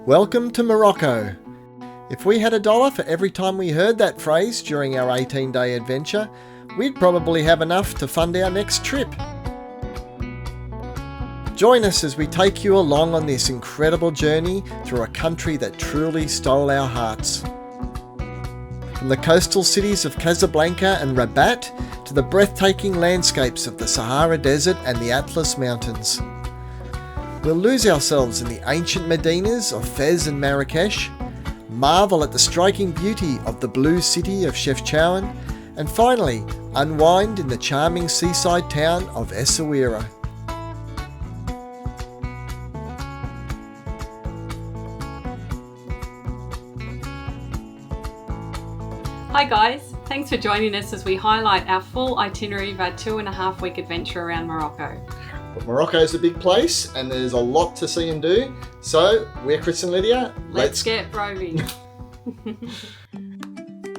Welcome to Morocco. If we had $1 for every time we heard that phrase during our 18-day adventure, we'd probably have enough to fund our next trip. Join us as we take you along on this incredible journey through a country that truly stole our hearts. From the coastal cities of Casablanca and Rabat to the breathtaking landscapes of the Sahara Desert and the Atlas Mountains. We'll lose ourselves in the ancient medinas of Fes and Marrakech, marvel at the striking beauty of the blue city of Chefchaouen, and finally unwind in the charming seaside town of Essaouira. Hi guys, thanks for joining us as we highlight our full itinerary of our 2.5-week adventure around Morocco. But Morocco is a big place and there's a lot to see and do, so we're Chris and Lydia. Let's get roving.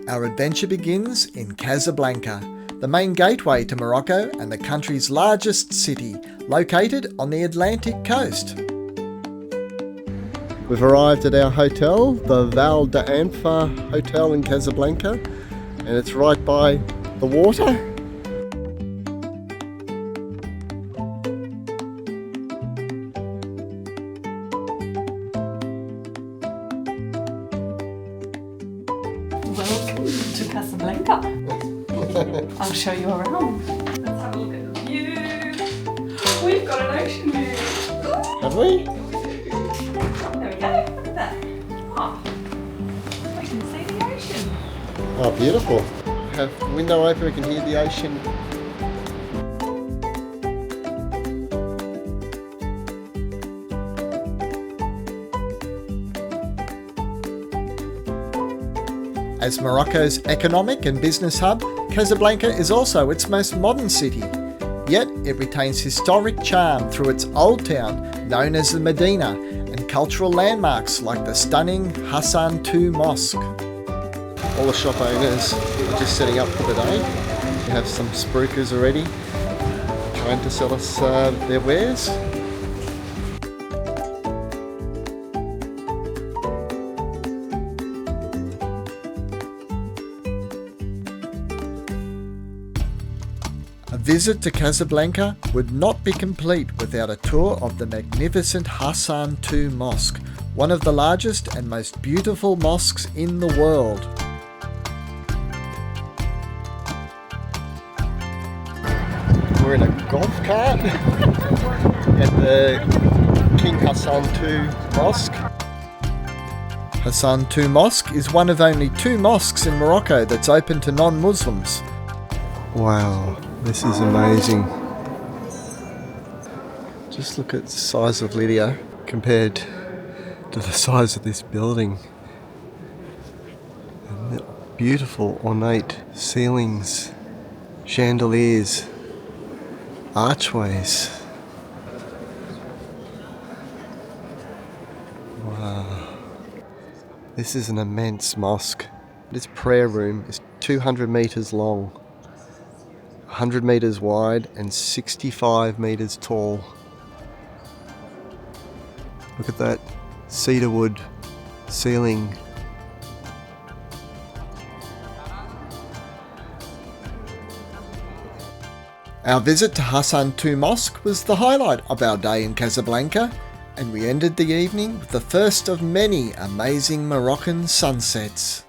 Our adventure begins in Casablanca, the main gateway to Morocco and the country's largest city, located on the Atlantic coast. We've arrived at our hotel, the Val d'Anfa Hotel in Casablanca, and it's right by the water. Welcome to Casablanca. I'll show you around. Let's have a look at the view. We've got an ocean view. Have we? There we go, look at that. Oh, we can see the ocean. Oh, beautiful. Have the window open, we can hear the ocean. As Morocco's economic and business hub, Casablanca is also its most modern city. Yet it retains historic charm through its old town, known as the Medina, and cultural landmarks like the stunning Hassan II Mosque. All the shop owners are just setting up for the day. We have some spruikers already trying to sell us their wares. A visit to Casablanca would not be complete without a tour of the magnificent Hassan II Mosque, one of the largest and most beautiful mosques in the world. We're in a golf cart at the King Hassan II Mosque. Hassan II Mosque is one of only 2 mosques in Morocco that's open to non-Muslims. Wow. This is amazing. Just look at the size of Lydia compared to the size of this building. And the beautiful ornate ceilings, chandeliers, archways. Wow. This is an immense mosque. This prayer room is 200 metres long. 100 metres wide and 65 metres tall. Look at that cedarwood ceiling. Our visit to Hassan II Mosque was the highlight of our day in Casablanca, and we ended the evening with the first of many amazing Moroccan sunsets.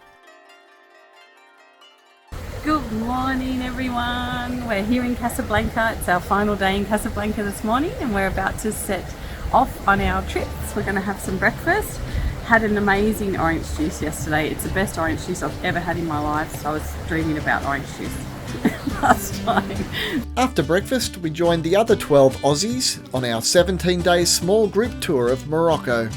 Good morning everyone, we're here in Casablanca. It's our final day in Casablanca this morning and we're about to set off on our trips. We're going to have some breakfast. Had an amazing orange juice yesterday. It's the best orange juice I've ever had in my life, so I was dreaming about orange juice last time. After breakfast we joined the other 12 Aussies on our 17-day small group tour of Morocco.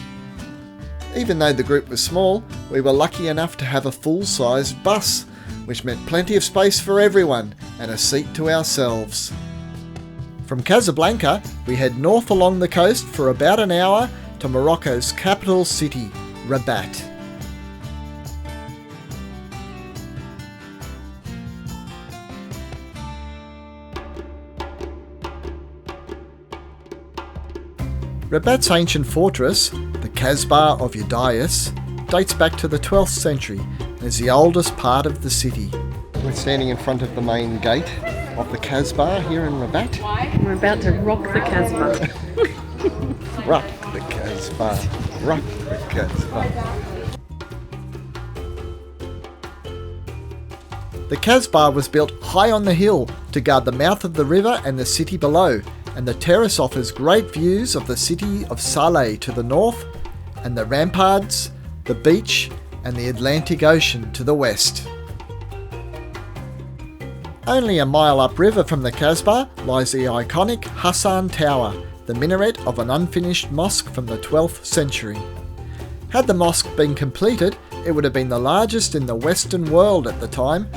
Even though the group was small, we were lucky enough to have a full-sized bus, which meant plenty of space for everyone and a seat to ourselves. From Casablanca, we head north along the coast for about an hour to Morocco's capital city, Rabat. Rabat's ancient fortress, the Kasbah of Udayas, dates back to the 12th century and is the oldest part of the city. We're standing in front of the main gate of the Kasbah here in Rabat. We're about to rock the Casbah. Rock the Kasbah, rock the Kasbah. The Kasbah was built high on the hill to guard the mouth of the river and the city below, and the terrace offers great views of the city of Saleh to the north, and the ramparts, the beach, and the Atlantic Ocean to the west. Only a mile upriver from the Kasbah lies the iconic Hassan Tower, the minaret of an unfinished mosque from the 12th century. Had the mosque been completed, it would have been the largest in the Western world at the time.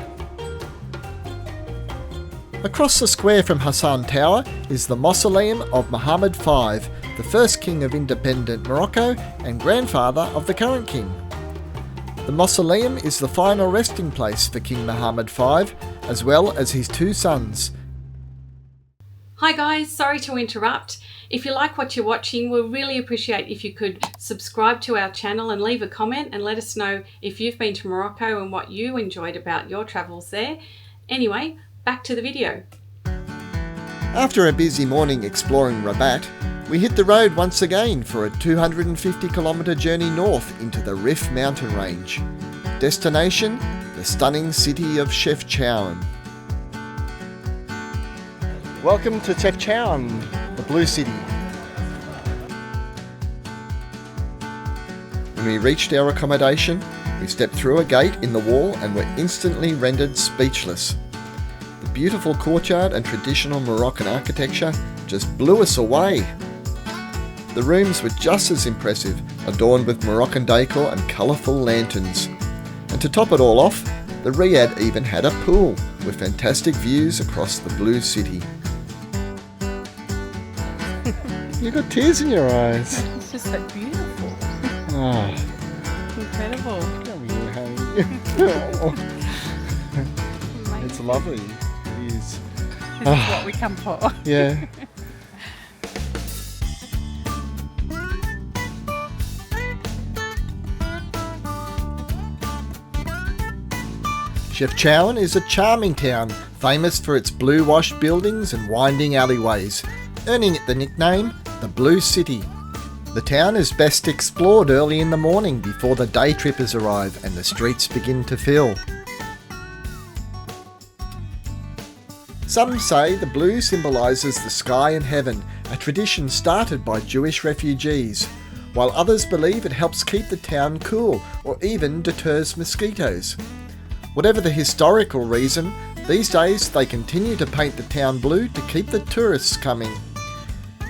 Across the square from Hassan Tower is the mausoleum of Mohammed V, the first king of independent Morocco and grandfather of the current king. The mausoleum is the final resting place for King Mohammed V, as well as his two sons. Hi guys, sorry to interrupt. If you like what you're watching, we'll really appreciate if you could subscribe to our channel and leave a comment and let us know if you've been to Morocco and what you enjoyed about your travels there. Anyway, back to the video. After a busy morning exploring Rabat, we hit the road once again for a 250-kilometre journey north into the Rif mountain range. Destination, the stunning city of Chefchaouen. Welcome to Chefchaouen, the Blue City. When we reached our accommodation, we stepped through a gate in the wall and were instantly rendered speechless. The beautiful courtyard and traditional Moroccan architecture just blew us away. The rooms were just as impressive, adorned with Moroccan decor and colourful lanterns. And to top it all off, the riad even had a pool with fantastic views across the blue city. You've got tears in your eyes. It's just so beautiful. Oh. Incredible. Come here, honey. It's lovely. It is. This is what we come for. Yeah. Chefchaouen is a charming town, famous for its blue-washed buildings and winding alleyways, earning it the nickname the Blue City. The town is best explored early in the morning before the day trippers arrive and the streets begin to fill. Some say the blue symbolises the sky and heaven, a tradition started by Jewish refugees, while others believe it helps keep the town cool or even deters mosquitoes. Whatever the historical reason, these days they continue to paint the town blue to keep the tourists coming.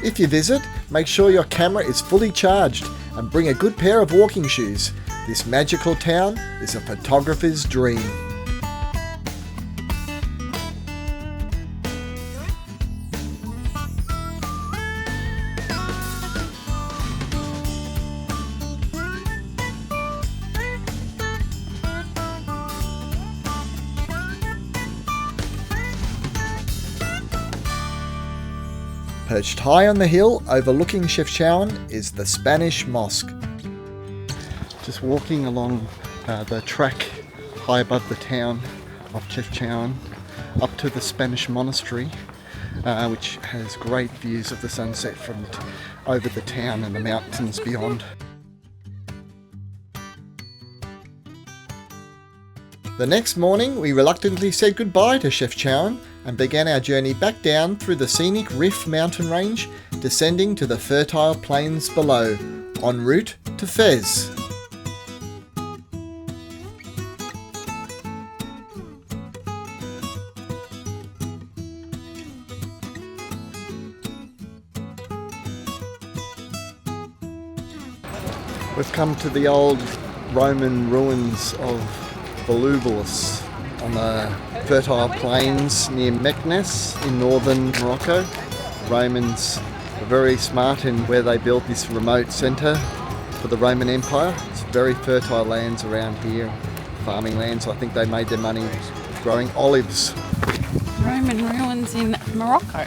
If you visit, make sure your camera is fully charged and bring a good pair of walking shoes. This magical town is a photographer's dream. Perched high on the hill overlooking Chefchaouen is the Spanish Mosque. Just walking along the track high above the town of Chefchaouen up to the Spanish monastery, which has great views of the sunset from over the town and the mountains beyond. The next morning we reluctantly said goodbye to Chefchaouen and began our journey back down through the scenic Rif mountain range, descending to the fertile plains below, en route to Fes. We've come to the old Roman ruins of Volubilis on the fertile plains near Meknes in northern Morocco. Romans were very smart in where they built this remote centre for the Roman Empire. It's very fertile lands around here, farming lands. I think they made their money growing olives. Roman ruins in Morocco.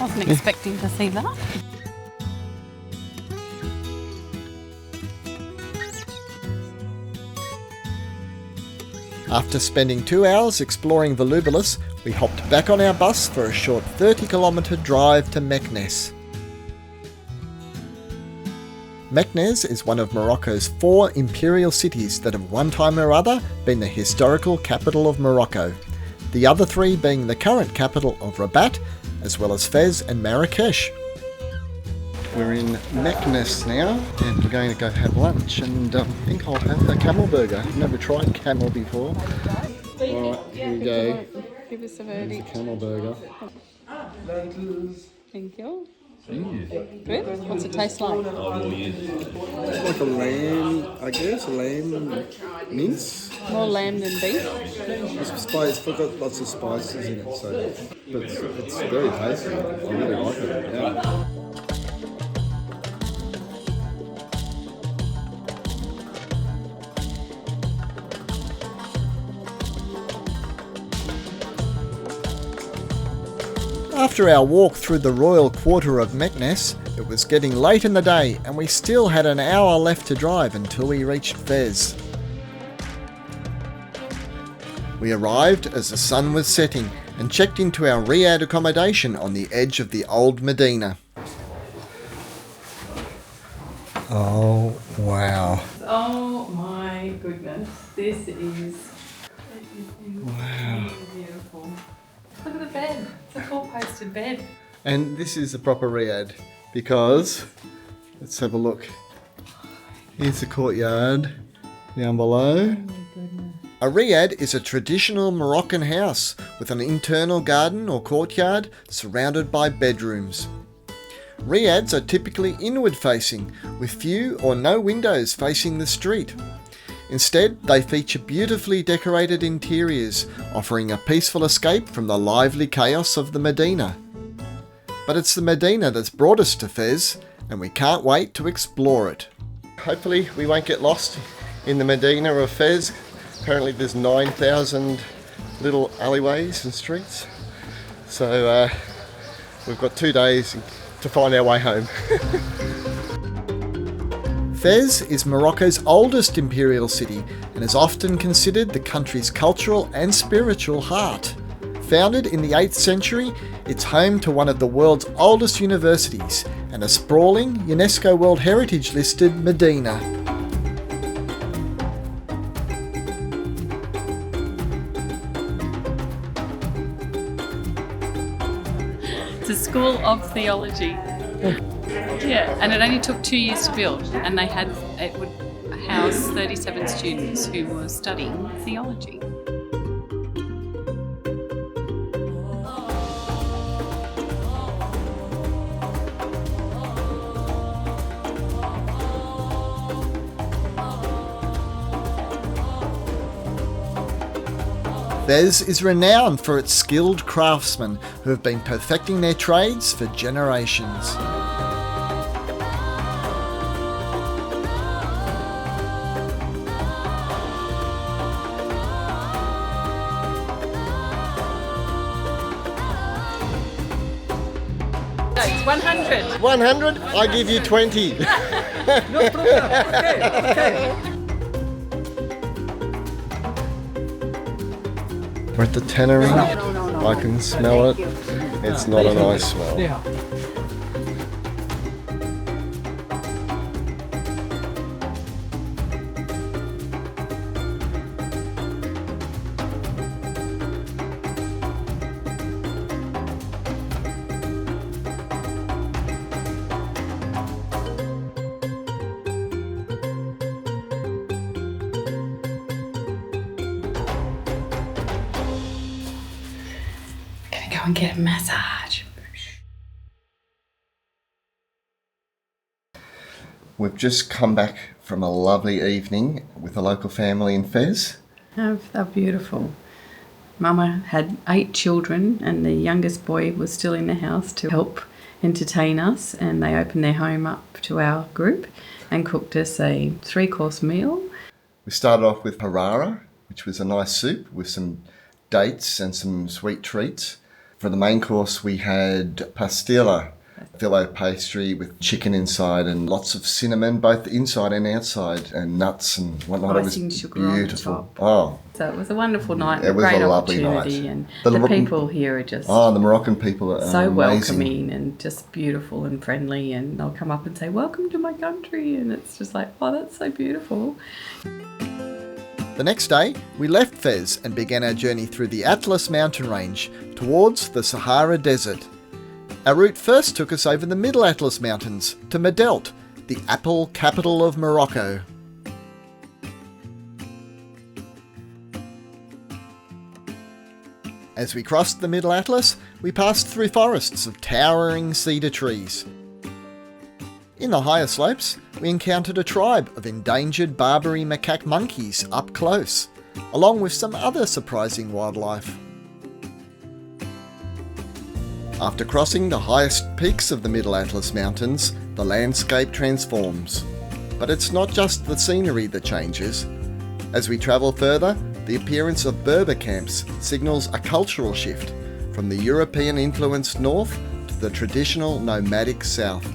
Wasn't expecting to see that. After spending 2 hours exploring Volubilis, we hopped back on our bus for a short 30-kilometre drive to Meknes. Meknes is one of Morocco's 4 imperial cities that have one time or other been the historical capital of Morocco, the other 3 being the current capital of Rabat, as well as Fes and Marrakech. We're in Meknes now, and we're going to go have lunch, and I think I'll have a camel burger. I've never tried camel before. Alright, here we go. Give us a Here's verdict. a camel burger. Thank you. Good? What's it taste like? It's like a lamb, I guess, a lamb mince. More lamb than beef. It's got lots of spices in it, so but it's very tasty. I really like it. Yeah. After our walk through the royal quarter of Meknes, it was getting late in the day and we still had an hour left to drive until we reached Fes. We arrived as the sun was setting and checked into our riad accommodation on the edge of the old Medina. Oh, wow. Oh my goodness. This is Wow. beautiful. Look at the bed. It's a 4-posted bed. And this is the proper riad because, let's have a look. Here's the courtyard down below. A riad is a traditional Moroccan house with an internal garden or courtyard surrounded by bedrooms. Riads are typically inward facing, with few or no windows facing the street. Instead, they feature beautifully decorated interiors, offering a peaceful escape from the lively chaos of the Medina. But it's the Medina that's brought us to Fes, and we can't wait to explore it. Hopefully we won't get lost in the Medina of Fes. Apparently there's 9,000 little alleyways and streets. So we've got 2 days to find our way home. Fes is Morocco's oldest imperial city and is often considered the country's cultural and spiritual heart. Founded in the 8th century, it's home to one of the world's oldest universities and a sprawling UNESCO World Heritage listed medina. It's a school of theology. Yeah, and it only took 2 years to build, and it would house 37 students who were studying theology. Fes is renowned for its skilled craftsmen who have been perfecting their trades for generations. It's 100. 100? I give you 20. No problem. Okay. We're at the tannery. I can smell it. It's not a nice smell. Yeah. Go and get a massage. We've just come back from a lovely evening with a local family in Fes. Oh, they're beautiful. Mama had 8 children and the youngest boy was still in the house to help entertain us, and they opened their home up to our group and cooked us a 3-course meal. We started off with harara, which was a nice soup with some dates and some sweet treats. For the main course we had pastilla, Filo pastry with chicken inside and lots of cinnamon, both inside and outside, and nuts and whatnot. Icing It was sugar on beautiful. top. Oh, So it was a wonderful night. It was great a lovely opportunity, night. and The the Mor- people here are just the Moroccan people are so amazing. welcoming and just beautiful and friendly, and they'll come up and say, "Welcome to my country," and it's just like, oh, that's so beautiful. The next day, we left Fez and began our journey through the Atlas mountain range towards the Sahara Desert. Our route first took us over the Middle Atlas Mountains to Midelt, the apple capital of Morocco. As we crossed the Middle Atlas, we passed through forests of towering cedar trees. In the higher slopes, we encountered a tribe of endangered Barbary macaque monkeys up close, along with some other surprising wildlife. After crossing the highest peaks of the Middle Atlas Mountains, the landscape transforms. But it's not just the scenery that changes. As we travel further, the appearance of Berber camps signals a cultural shift from the European-influenced north to the traditional nomadic south.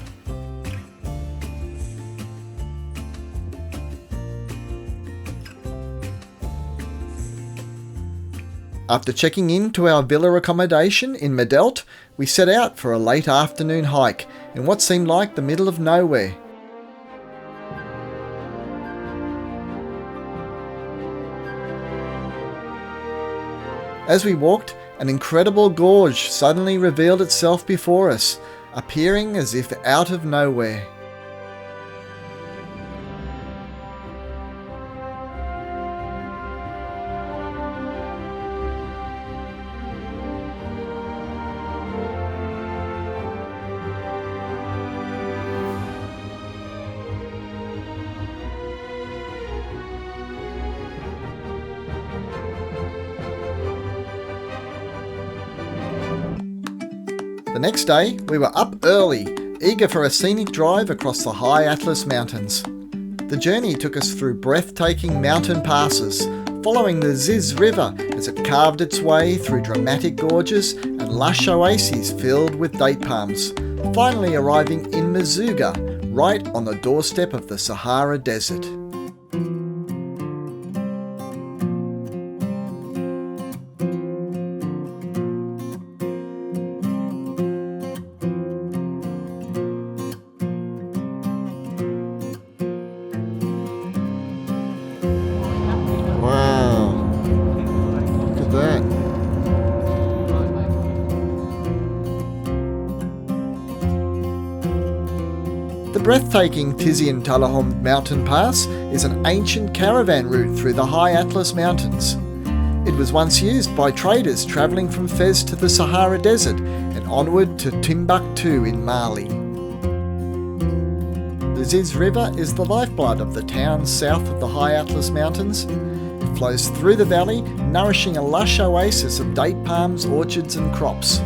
After checking in to our villa accommodation in Midelt, we set out for a late afternoon hike in what seemed like the middle of nowhere. As we walked, an incredible gorge suddenly revealed itself before us, appearing as if out of nowhere. The next day, we were up early, eager for a scenic drive across the high Atlas Mountains. The journey took us through breathtaking mountain passes, following the Ziz River as it carved its way through dramatic gorges and lush oases filled with date palms, finally arriving in Merzouga, right on the doorstep of the Sahara Desert. The breathtaking Tizi and Talahom mountain pass is an ancient caravan route through the high Atlas Mountains. It was once used by traders travelling from Fez to the Sahara Desert and onward to Timbuktu in Mali. The Ziz River is the lifeblood of the towns south of the high Atlas Mountains. It flows through the valley, nourishing a lush oasis of date palms, orchards and crops.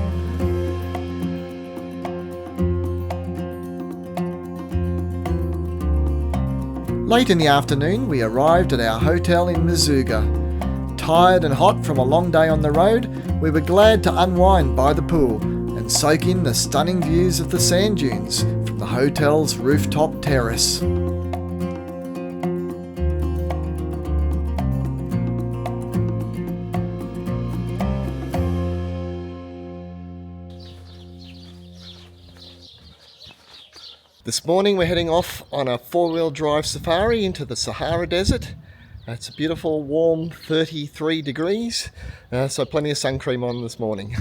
Late in the afternoon, we arrived at our hotel in Merzouga. Tired and hot from a long day on the road, we were glad to unwind by the pool and soak in the stunning views of the sand dunes from the hotel's rooftop terrace. This morning we're heading off on a four-wheel drive safari into the Sahara Desert. It's a beautiful warm 33 degrees, so plenty of sun cream on this morning.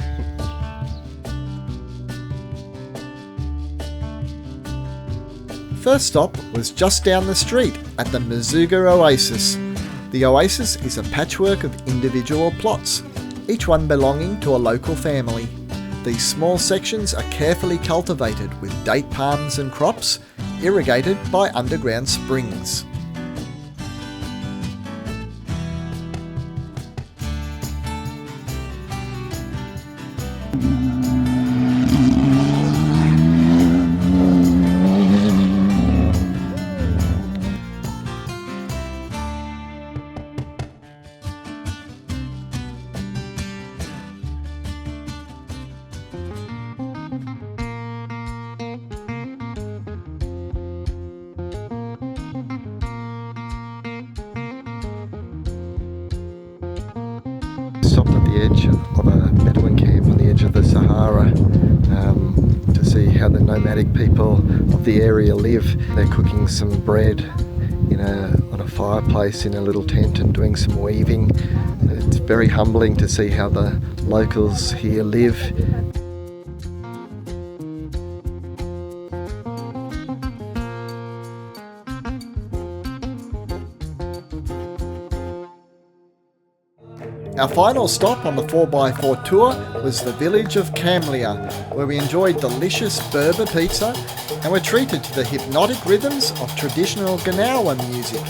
First stop was just down the street at the Merzouga Oasis. The oasis is a patchwork of individual plots, each one belonging to a local family. These small sections are carefully cultivated with date palms and crops, irrigated by underground springs. the edge of a Bedouin camp on the edge of the Sahara to see how the nomadic people of the area live. They're cooking some bread on a fireplace in a little tent and doing some weaving. It's very humbling to see how the locals here live. Our final stop on the 4x4 tour was the village of Kamlia, where we enjoyed delicious Berber pizza and were treated to the hypnotic rhythms of traditional Gnawa music.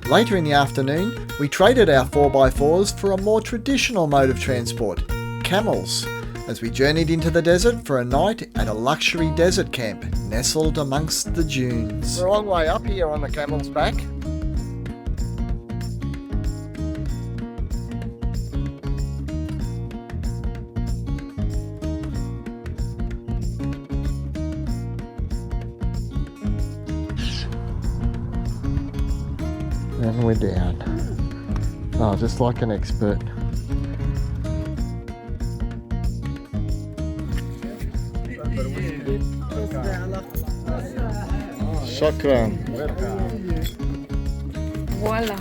Later in the afternoon, we traded our 4x4s for a more traditional mode of transport, camels, as we journeyed into the desert for a night at a luxury desert camp nestled amongst the dunes. We're a long way up here on the camel's back. And we're down. Oh, just like an expert. Shukran. Voila.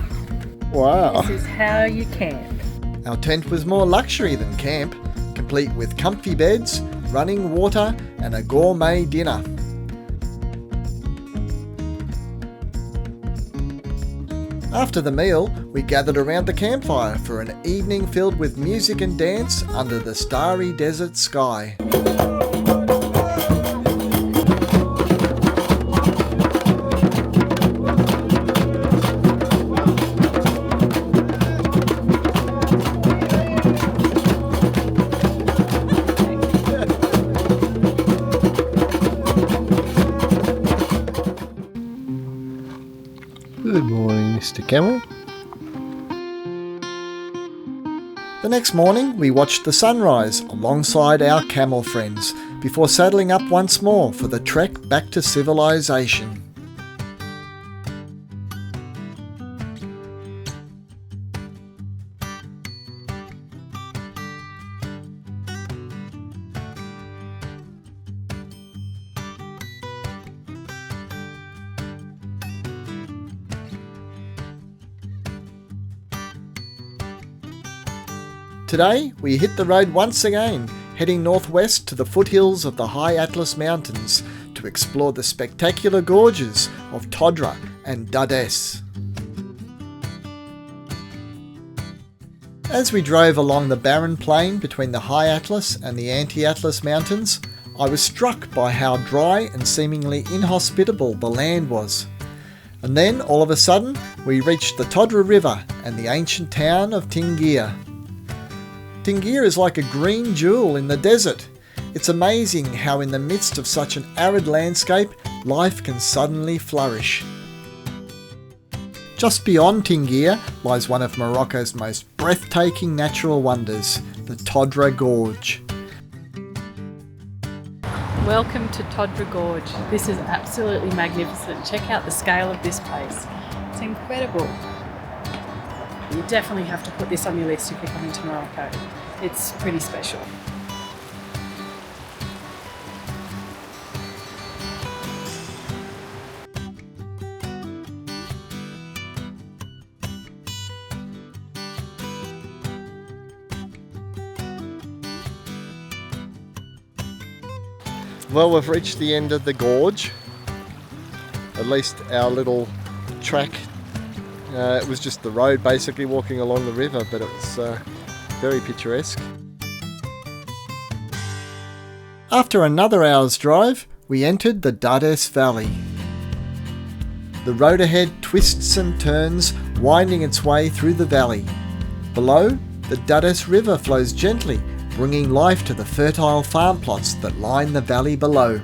Wow. This is how you camp. Our tent was more luxury than camp, complete with comfy beds, running water and a gourmet dinner. After the meal, we gathered around the campfire for an evening filled with music and dance under the starry desert sky. Good morning, Mr. Camel. The next morning, we watched the sunrise alongside our camel friends before saddling up once more for the trek back to civilization. Today, we hit the road once again, heading northwest to the foothills of the High Atlas Mountains to explore the spectacular gorges of Todra and Dades. As we drove along the barren plain between the High Atlas and the Anti-Atlas Mountains, I was struck by how dry and seemingly inhospitable the land was. And then, all of a sudden, we reached the Todra River and the ancient town of Tingir. Tingir is like a green jewel in the desert. It's amazing how in the midst of such an arid landscape, life can suddenly flourish. Just beyond Tingir lies one of Morocco's most breathtaking natural wonders, the Todra Gorge. Welcome to Todra Gorge. This is absolutely magnificent. Check out the scale of this place. It's incredible. You definitely have to put this on your list if you're coming to Morocco. It's pretty special. Well, we've reached the end of the gorge. At least our little track. It was just the road basically walking along the river, but it was very picturesque. After another hour's drive, we entered the Dades Valley. The road ahead twists and turns, winding its way through the valley. Below, the Dades River flows gently, bringing life to the fertile farm plots that line the valley below.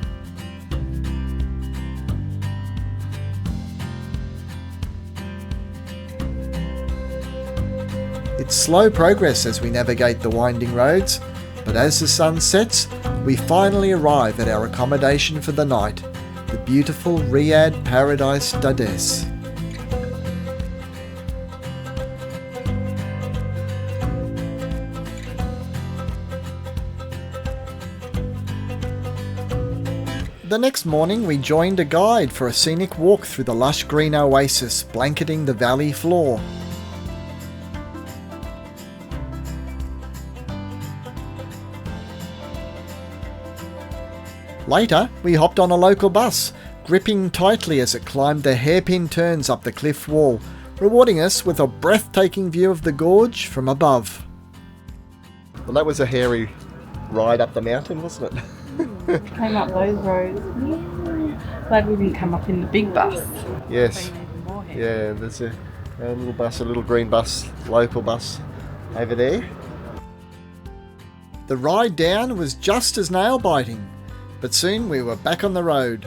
It's slow progress as we navigate the winding roads, but as the sun sets, we finally arrive at our accommodation for the night, the beautiful Riad Paradise Dades. The next morning we joined a guide for a scenic walk through the lush green oasis blanketing the valley floor. Later, we hopped on a local bus, gripping tightly as it climbed the hairpin turns up the cliff wall, rewarding us with a breathtaking view of the gorge from above. Well, that was a hairy ride up the mountain, wasn't it? Came up those roads. Glad we didn't come up in the big bus. Yes. Been even more hairy. Yeah, there's a little bus, a little green bus, local bus over there. The ride down was just as nail-biting, but soon we were back on the road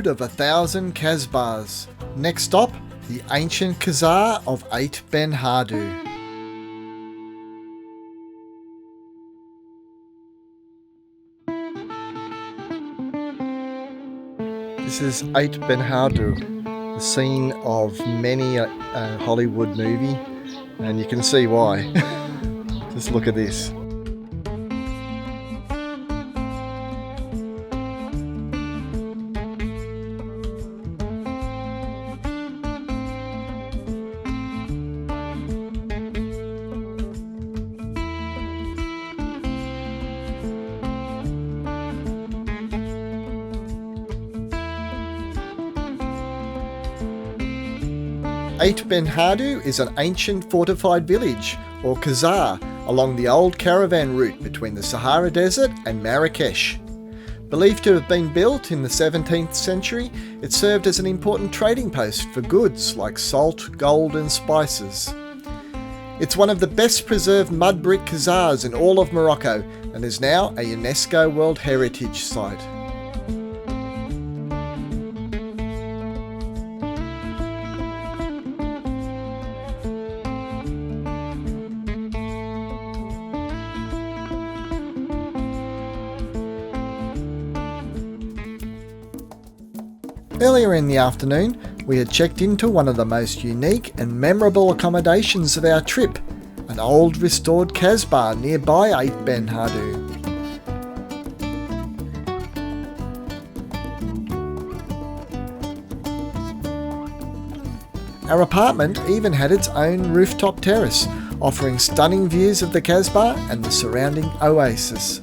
of 1,000 Casbahs. Next stop, the ancient Khazar of Aït Ben Haddou. This is Aït Ben Haddou, the scene of many a Hollywood movie, and you can see why. Just look at this. Aït Ben Haddou is an ancient fortified village, or Khazar, along the old caravan route between the Sahara Desert and Marrakech. Believed to have been built in the 17th century, it served as an important trading post for goods like salt, gold and spices. It's one of the best preserved mud brick Khazars in all of Morocco and is now a UNESCO World Heritage Site. Earlier in the afternoon, we had checked into one of the most unique and memorable accommodations of our trip, an old restored Casbah nearby Aït Ben Haddou. Our apartment even had its own rooftop terrace, offering stunning views of the Casbah and the surrounding oasis.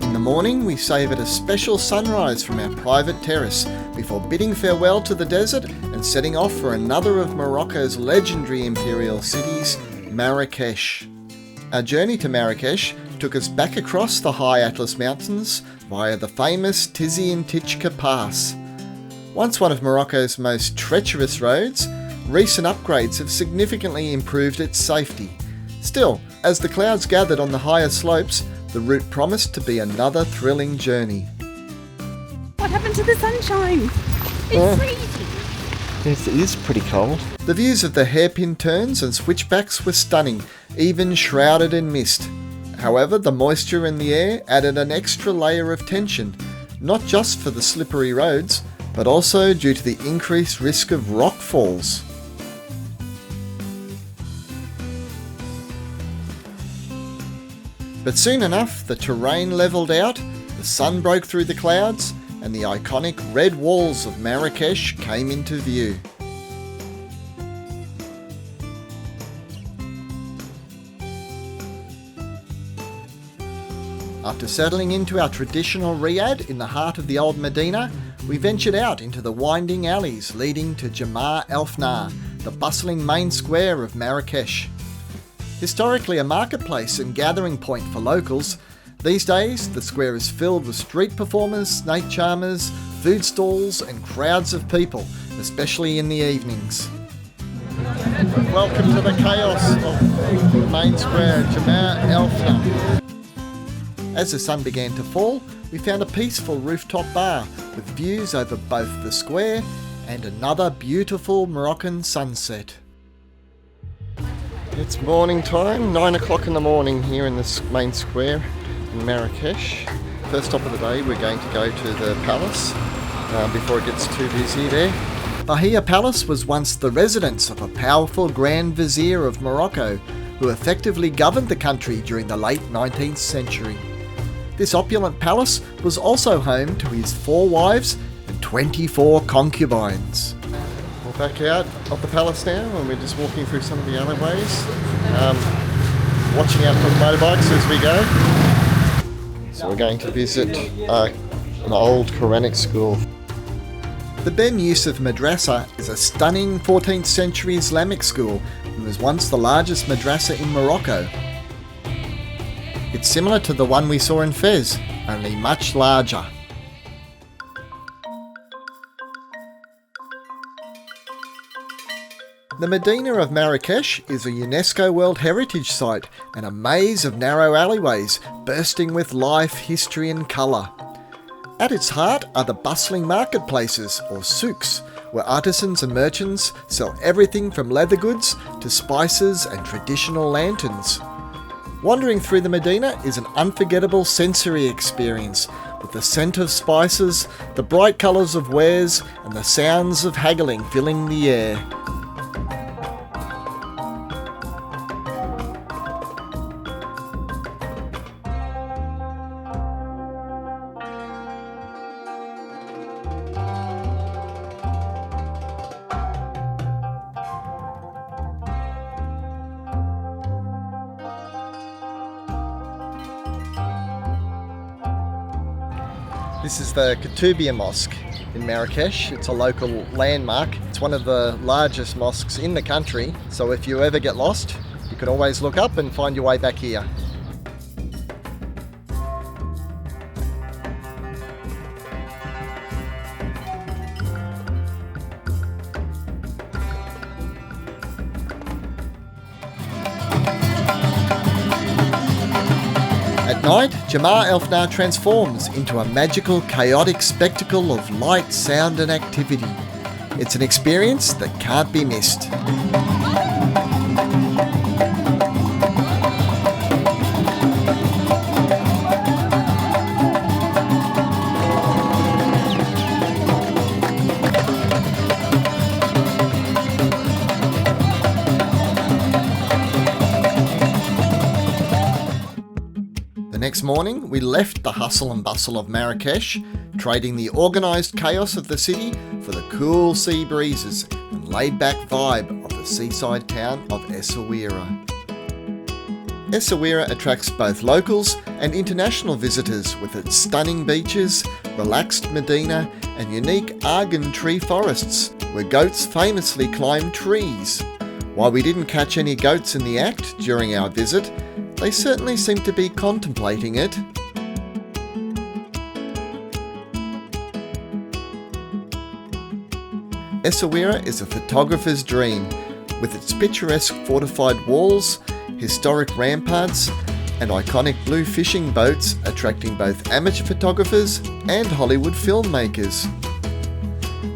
In the morning, we savoured a special sunrise from our private terrace before bidding farewell to the desert and setting off for another of Morocco's legendary imperial cities, Marrakech. Our journey to Marrakech took us back across the high Atlas Mountains via the famous Tizi and Tichka Pass. Once one of Morocco's most treacherous roads, recent upgrades have significantly improved its safety. Still, as the clouds gathered on the higher slopes, the route promised to be another thrilling journey. What happened to the sunshine? It's freezing. Yes, it is pretty cold. The views of the hairpin turns and switchbacks were stunning, even shrouded in mist. However, the moisture in the air added an extra layer of tension, not just for the slippery roads, but also due to the increased risk of rock falls. But soon enough, the terrain levelled out, the sun broke through the clouds, and the iconic red walls of Marrakech came into view. After settling into our traditional riad in the heart of the old Medina, we ventured out into the winding alleys leading to Jamar El Fna, the bustling main square of Marrakech. Historically a marketplace and gathering point for locals, these days the square is filled with street performers, snake charmers, food stalls and crowds of people, especially in the evenings. Welcome to the chaos of the main square, Jamar El Fna. As the sun began to fall, we found a peaceful rooftop bar with views over both the square and another beautiful Moroccan sunset. It's morning time, 9 o'clock in the morning here in the main square in Marrakech. First stop of the day, we're going to go to the palace before it gets too busy there. Bahia Palace was once the residence of a powerful Grand Vizier of Morocco, who effectively governed the country during the late 19th century. This opulent palace was also home to his 4 wives and 24 concubines. We're back out of the palace now, and we're just walking through some of the alleyways, watching out for motorbikes as we go. So we're going to visit an old Quranic school. The Ben Yusuf Madrasa is a stunning 14th century Islamic school and was once the largest madrasa in Morocco. It's similar to the one we saw in Fes, only much larger. The Medina of Marrakech is a UNESCO World Heritage Site and a maze of narrow alleyways bursting with life, history and colour. At its heart are the bustling marketplaces, or souks, where artisans and merchants sell everything from leather goods to spices and traditional lanterns. Wandering through the Medina is an unforgettable sensory experience, with the scent of spices, the bright colours of wares, and the sounds of haggling filling the air. This is the Koutoubia Mosque in Marrakech. It's a local landmark. It's one of the largest mosques in the country, so if you ever get lost, you can always look up and find your way back here. At night, Jamar Elfnar transforms into a magical, chaotic spectacle of light, sound and activity. It's an experience that can't be missed. Next morning, we left the hustle and bustle of Marrakech, trading the organised chaos of the city for the cool sea breezes and laid-back vibe of the seaside town of Essaouira. Essaouira attracts both locals and international visitors with its stunning beaches, relaxed medina and unique argan tree forests, where goats famously climb trees. While we didn't catch any goats in the act during our visit, they certainly seem to be contemplating it. Essaouira is a photographer's dream, with its picturesque fortified walls, historic ramparts, and iconic blue fishing boats attracting both amateur photographers and Hollywood filmmakers.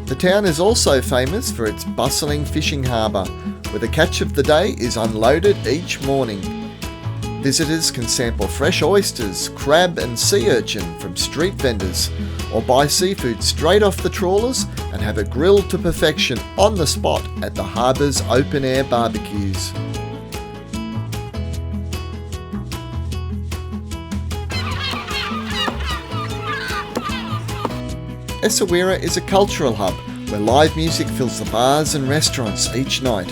The town is also famous for its bustling fishing harbour, where the catch of the day is unloaded each morning. Visitors can sample fresh oysters, crab and sea urchin from street vendors, or buy seafood straight off the trawlers and have it grilled to perfection on the spot at the harbour's open-air barbecues. Essaouira is a cultural hub where live music fills the bars and restaurants each night.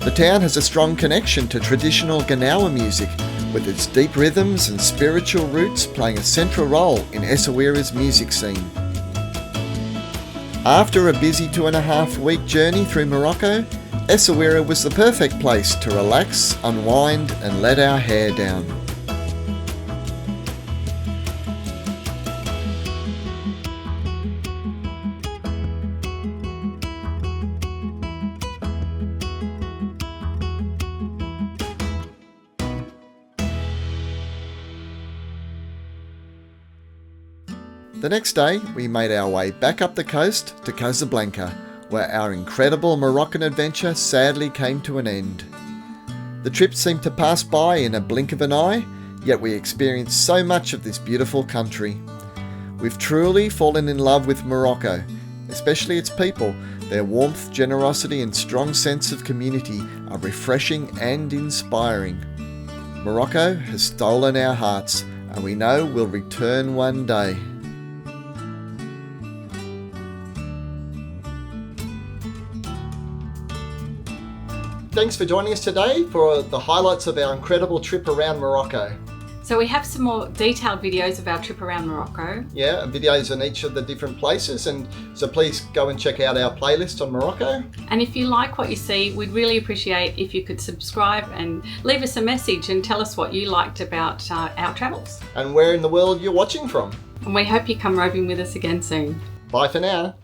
The town has a strong connection to traditional Gnawa music, with its deep rhythms and spiritual roots playing a central role in Essaouira's music scene. After a busy 2.5-week journey through Morocco, Essaouira was the perfect place to relax, unwind and let our hair down. The next day, we made our way back up the coast to Casablanca, where our incredible Moroccan adventure sadly came to an end. The trip seemed to pass by in a blink of an eye, yet we experienced so much of this beautiful country. We've truly fallen in love with Morocco, especially its people. Their warmth, generosity and strong sense of community are refreshing and inspiring. Morocco has stolen our hearts, and we know we'll return one day. Thanks for joining us today for the highlights of our incredible trip around Morocco. So we have some more detailed videos of our trip around Morocco. Yeah, videos on each of the different places, and so please go and check out our playlist on Morocco. And if you like what you see, we'd really appreciate if you could subscribe and leave us a message and tell us what you liked about our travels. And where in the world you're watching from. And we hope you come roving with us again soon. Bye for now.